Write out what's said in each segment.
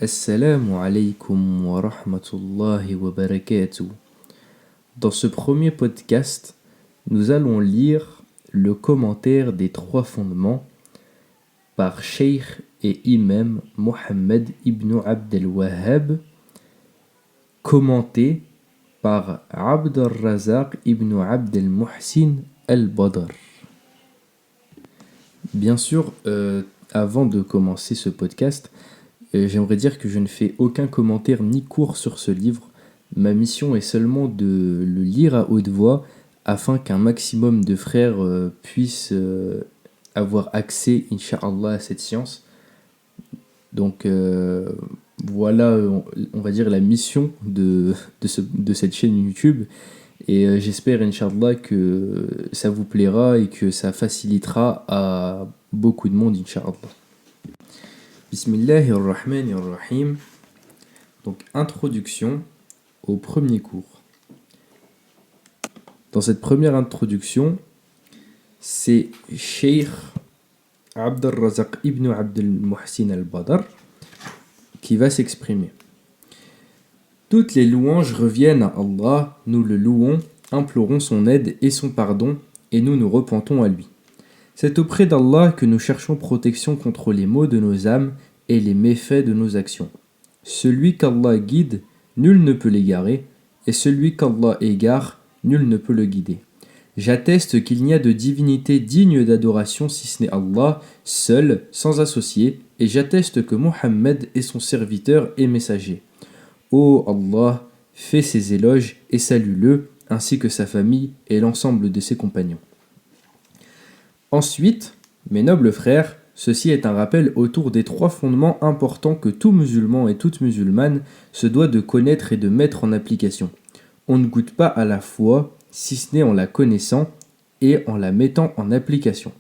Assalamu alaikum wa rahmatullahi wa barakatuh. Dans ce premier podcast, nous allons lire le commentaire des trois fondements par Cheikh et Imam Mohammed ibn Abd al-Wahhab, commenté par Abd al-Razaq ibn Abd al-Muhsin al-Badr. Bien sûr, avant de commencer ce podcast, j'aimerais dire que je ne fais aucun commentaire ni cours sur ce livre. Ma mission est seulement de le lire à haute voix afin qu'un maximum de frères puissent avoir accès, Inch'Allah, à cette science. Donc voilà, on va dire la mission de cette chaîne YouTube. Et j'espère, Inch'Allah, que ça vous plaira et que ça facilitera à beaucoup de monde, Inch'Allah. Bismillahirrahmanirrahim. Donc, introduction au premier cours. Dans cette première introduction, c'est Cheikh Abd al-Razaq ibn Abd al-Muhsin al-Badr qui va s'exprimer. Toutes les louanges reviennent à Allah, nous le louons, implorons son aide et son pardon, et nous nous repentons à lui. C'est auprès d'Allah que nous cherchons protection contre les maux de nos âmes et les méfaits de nos actions. Celui qu'Allah guide, nul ne peut l'égarer, et celui qu'Allah égare, nul ne peut le guider. J'atteste qu'il n'y a de divinité digne d'adoration si ce n'est Allah, seul, sans associé, et j'atteste que Mohammed est son serviteur et messager. Ô Allah, fais ses éloges et salue-le, ainsi que sa famille et l'ensemble de ses compagnons. Ensuite, mes nobles frères, ceci est un rappel autour des trois fondements importants que tout musulman et toute musulmane se doit de connaître et de mettre en application. On ne goûte pas à la foi, si ce n'est en la connaissant et en la mettant en application.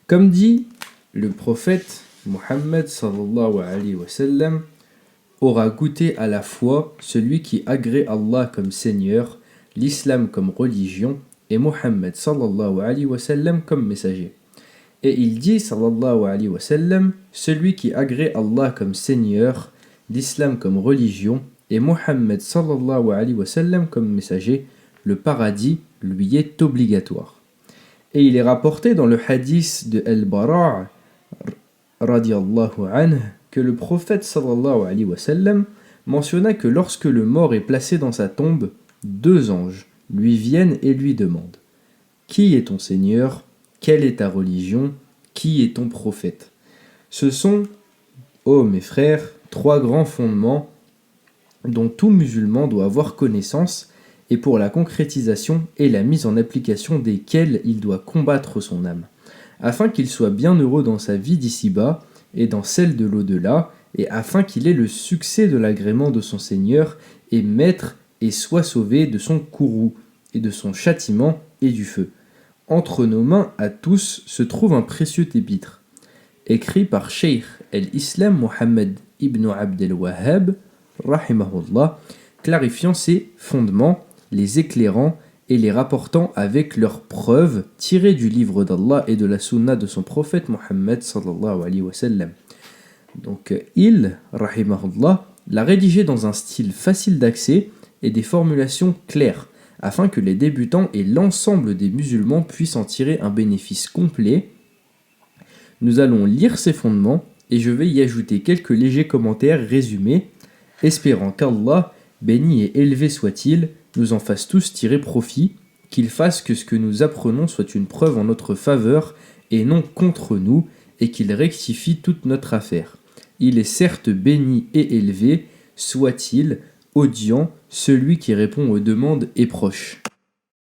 Comme dit le prophète Mohammed sallallahu alayhi wa sallam, aura goûté à la foi celui qui agrée Allah comme Seigneur, l'islam comme religion et Mohammed sallallahu alayhi wa sallam comme messager. Et il dit sallallahu alayhi wa sallam, celui qui agrée Allah comme Seigneur, l'islam comme religion et Mohammed sallallahu alayhi wa sallam comme messager, le paradis lui est obligatoire. Et il est rapporté dans le hadith de Al-Bara' radiyallahu anhu que le prophète sallallahu alayhi wa sallam mentionna que lorsque le mort est placé dans sa tombe, deux anges lui viennent et lui demandent « Qui est ton Seigneur ? Quelle est ta religion ? Qui est ton prophète ?» Ce sont, ô mes frères, trois grands fondements dont tout musulman doit avoir connaissance et pour la concrétisation et la mise en application desquels il doit combattre son âme, afin qu'il soit bien heureux dans sa vie d'ici-bas et dans celle de l'au-delà, et afin qu'il ait le succès de l'agrément de son Seigneur et maître et soit sauvé de son courroux et de son châtiment et du feu. Entre nos mains à tous se trouve un précieux épître, écrit par Cheikh el-Islam Mohammed ibn Abd al-Wahhab, rahimahullah, clarifiant ses fondements, les éclairant et les rapportant avec leurs preuves tirées du livre d'Allah et de la sunna de son prophète Mohammed sallallahu alayhi wa sallam. Donc il, rahimahullah, l'a rédigé dans un style facile d'accès et des formulations claires, afin que les débutants et l'ensemble des musulmans puissent en tirer un bénéfice complet. Nous allons lire ces fondements et je vais y ajouter quelques légers commentaires résumés, espérant qu'Allah, béni et élevé soit-il, nous en fasse tous tirer profit, qu'il fasse que ce que nous apprenons soit une preuve en notre faveur et non contre nous, et qu'il rectifie toute notre affaire. Il est certes béni et élevé, soit-il, audient, celui qui répond aux demandes est proche.